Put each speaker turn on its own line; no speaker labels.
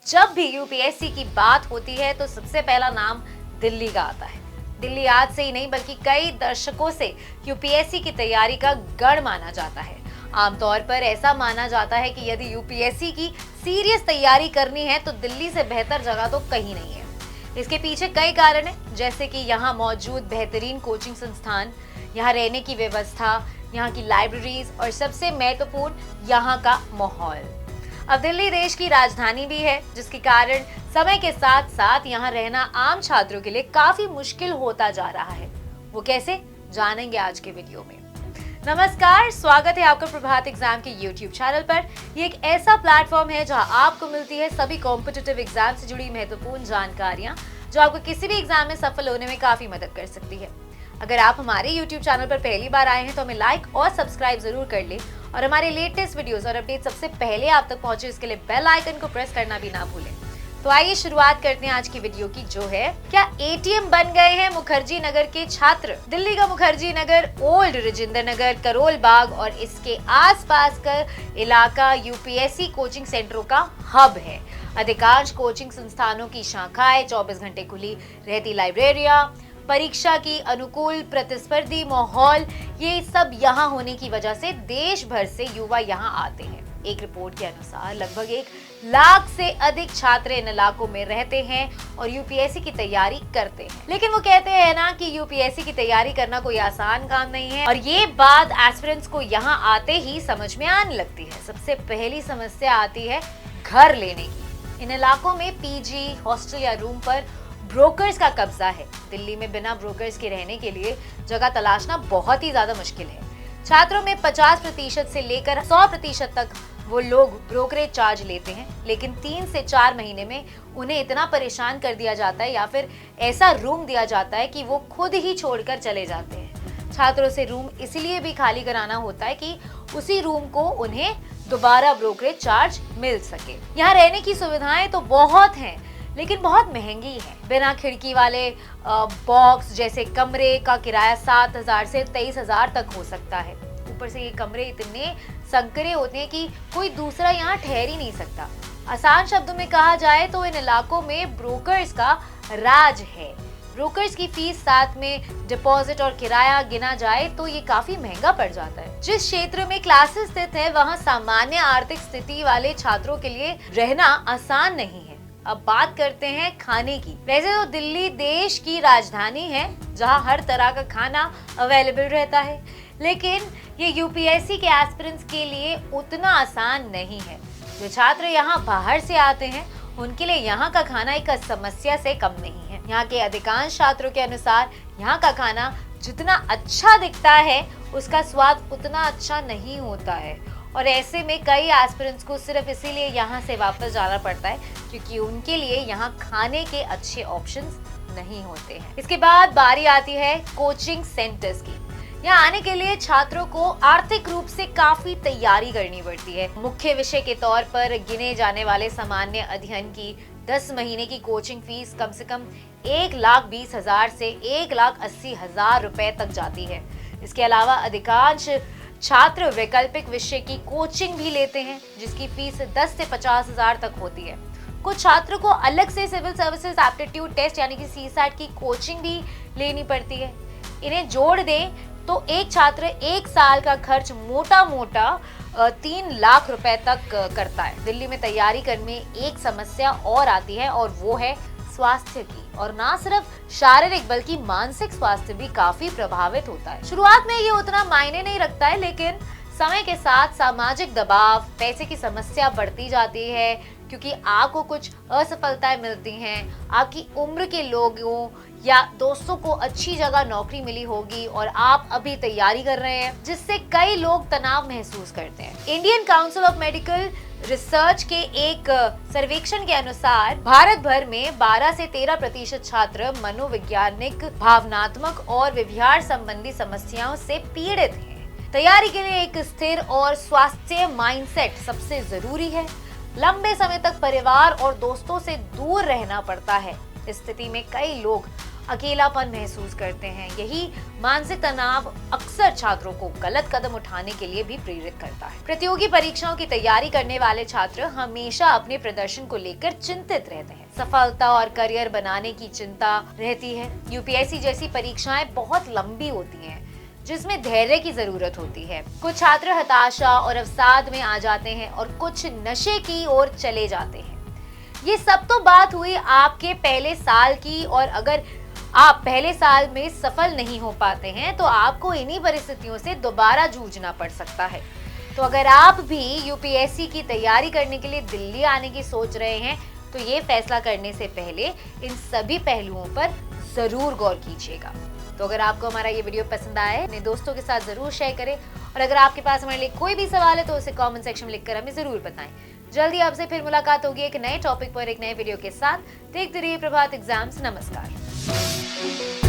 जब भी यूपीएससी की बात होती है तो सबसे पहला नाम दिल्ली का आता है। दिल्ली आज से ही नहीं बल्कि कई दशकों से यूपीएससी की तैयारी का गढ़ माना जाता है। आमतौर पर ऐसा माना जाता है कि यदि यूपीएससी की सीरियस तैयारी करनी है तो दिल्ली से बेहतर जगह तो कहीं नहीं है। इसके पीछे कई कारण हैं, जैसे कि यहाँ मौजूद बेहतरीन कोचिंग संस्थान, यहाँ रहने की व्यवस्था, यहाँ की लाइब्रेरीज और सबसे महत्वपूर्ण यहाँ का माहौल। अब दिल्ली देश की राजधानी भी है, जिसके कारण समय के साथ साथ यहाँ रहना आम छात्रों के लिए काफी मुश्किल होता जा रहा है। वो कैसे, जानेंगे आज के वीडियो में। नमस्कार, स्वागत है आपका प्रभात एग्जाम के YouTube चैनल पर। ये एक ऐसा प्लेटफॉर्म है जहां आपको मिलती है सभी कॉम्पिटिटिव एग्जाम से जुड़ी महत्वपूर्ण जानकारियां, जो आपको किसी भी एग्जाम में सफल होने में काफी मदद कर सकती है। अगर आप हमारे YouTube चैनल पर पहली बार आए हैं तो हमें लाइक और सब्सक्राइब जरूर कर लें और हमारे लेटेस्ट वीडियोस और अपडेट सबसे पहले आप तक पहुंचे इसके लिए बेल आइकन को प्रेस करना भी ना भूलें। तो आइए शुरुआत करते हैं आज की वीडियो की, जो है क्या एटीएम बन गए हैं मुखर्जी नगर के छात्र। दिल्ली का मुखर्जी नगर, ओल्ड राजेंद्र नगर, करोल बाग और इसके आसपास का इलाका यूपीएससी कोचिंग सेंटरों का हब है। अधिकांश कोचिंग संस्थानों की शाखाएं 24 घंटे खुली रहती, लाइब्रेरियां, परीक्षा की अनुकूल प्रतिस्पर्धी माहौल, ये सब यहाँ होने की वजह से देश भर से युवा यहाँ आते हैं। एक रिपोर्ट के अनुसार लगभग 1 लाख से अधिक छात्र इन इलाकों में रहते हैं और यूपीएससी की तैयारी करते हैं। लेकिन वो कहते हैं ना कि यूपीएससी की तैयारी करना कोई आसान काम नहीं है, और ये बात एस्पिरेंट्स को यहाँ आते ही समझ में आने लगती है। सबसे पहली समस्या आती है घर लेने की। इन इलाकों में पीजी, हॉस्टल या रूम पर ब्रोकर्स का कब्जा है। दिल्ली में बिना ब्रोकर्स के रहने के लिए जगह तलाशना बहुत ही ज्यादा मुश्किल है। छात्रों में 50% से लेकर 100% तक वो लोग ब्रोकरेज चार्ज लेते हैं, लेकिन 3 से 4 महीने में उन्हें इतना परेशान कर दिया जाता है या फिर ऐसा रूम दिया जाता है कि वो खुद ही छोड़कर चले जाते हैं। छात्रों से रूम इसलिए भी खाली कराना होता है कि उसी रूम को उन्हें दोबारा ब्रोकरेज चार्ज मिल सके। यहाँ रहने की सुविधाएं तो बहुत हैं, लेकिन बहुत महंगी है। बिना खिड़की वाले बॉक्स जैसे कमरे का किराया 7,000 से 23,000 तक हो सकता है। ऊपर से ये कमरे इतने संकरे होते हैं कि कोई दूसरा यहाँ ठहर ही नहीं सकता। आसान शब्दों में कहा जाए तो इन इलाकों में ब्रोकर्स का राज है। ब्रोकर्स की फीस साथ में डिपॉजिट और किराया गिना जाए तो ये काफी महंगा पड़ जाता है। जिस क्षेत्र में क्लासेस स्थित है वहाँ सामान्य आर्थिक स्थिति वाले छात्रों के लिए रहना आसान नहीं है। अब बात करते हैं खाने की। वैसे तो दिल्ली देश की राजधानी है जहां हर तरह का खाना अवेलेबल रहता है, लेकिन ये यूपीएससी के एस्पिरेंट्स के लिए उतना आसान नहीं है। जो छात्र यहाँ बाहर से आते हैं उनके लिए यहाँ का खाना एक समस्या से कम नहीं है। यहाँ के अधिकांश छात्रों के अनुसार यहाँ का खाना जितना अच्छा दिखता है उसका स्वाद उतना अच्छा नहीं होता है, और ऐसे में कई एस्पिरेंट्स को सिर्फ इसीलिए यहाँ से वापस जाना पड़ता है क्योंकि उनके लिए यहाँ खाने के अच्छे ऑप्शंस नहीं होते हैं। इसके बाद बारी आती है कोचिंग सेंटर्स की। यहाँ आने के लिए छात्रों को आर्थिक रूप से काफी तैयारी करनी पड़ती है। मुख्य विषय के तौर पर गिने जाने वाले सामान्य अध्ययन की 10 महीने की कोचिंग फीस कम से कम 1,20,000 से 1,80,000 रुपए तक जाती है। इसके अलावा अधिकांश छात्र वैकल्पिक विषय की कोचिंग भी लेते हैं, जिसकी फीस 10 से 50,000 तक होती है। कुछ छात्रों को अलग से सिविल सर्विसेज एप्टीट्यूड टेस्ट यानी कि सीसैट की कोचिंग भी लेनी पड़ती है। इन्हें जोड़ दें तो एक छात्र 1 साल का खर्च मोटा मोटा 3 लाख रुपए तक करता है। दिल्ली में तैयारी करने में एक समस्या और आती है, और वो है स्वास्थ्य की। और ना सिर्फ शारीरिक बल्कि मानसिक स्वास्थ्य भी काफी प्रभावित होता है। शुरुआत में ये उतना मायने नहीं रखता है, लेकिन समय के साथ सामाजिक दबाव, पैसे की समस्या बढ़ती जाती है क्योंकि आपको कुछ असफलताएं मिलती हैं, आपकी उम्र के लोगों या दोस्तों को अच्छी जगह नौकरी मिली होगी और आप अभी तैयारी कर रहे हैं, जिससे कई लोग तनाव महसूस करते हैं। Indian council of medical research के एक सर्वेक्षण के अनुसार भारत भर में 12 से 13% छात्र मनोवैज्ञानिक, भावनात्मक और व्यवहार संबंधी समस्याओं से पीड़ित हैं। तैयारी के लिए एक स्थिर और स्वास्थ्य माइंडसेट सबसे जरूरी है। लंबे समय तक परिवार और दोस्तों से दूर रहना पड़ता है। इस स्थिति में कई लोग अकेलापन महसूस करते हैं। यही मानसिक तनाव अक्सर छात्रों को गलत कदम उठाने के लिए भी प्रेरित करता है। प्रतियोगी परीक्षाओं की तैयारी करने वाले छात्र हमेशा अपने प्रदर्शन को लेकर चिंतित रहते हैं। सफलता और करियर बनाने की चिंता रहती है। यूपीएससी जैसी परीक्षाएं बहुत लंबी होती हैं, जिसमें धैर्य की जरूरत होती है। कुछ छात्र हताशा और अवसाद में आ जाते हैं और कुछ नशे की ओर चले जाते हैं। ये सब तो बात हुई आपके पहले साल की, और अगर आप पहले साल में सफल नहीं हो पाते हैं तो आपको इन्हीं परिस्थितियों से दोबारा जूझना पड़ सकता है। तो अगर आप भी यूपीएससी की तैयारी करने के लिए दिल्ली आने की सोच रहे हैं तो ये फैसला करने से पहले इन सभी पहलुओं पर जरूर गौर कीजिएगा। तो अगर आपको हमारा ये वीडियो पसंद आए, अपने दोस्तों के साथ जरूर शेयर करें, और अगर आपके पास हमारे लिए कोई भी सवाल है तो उसे कमेंट सेक्शन में लिखकर हमें जरूर बताएं। जल्दी आपसे फिर मुलाकात होगी एक नए टॉपिक पर, एक नए वीडियो के साथ। देखते रहिए प्रभात एग्जाम्स। नमस्कार।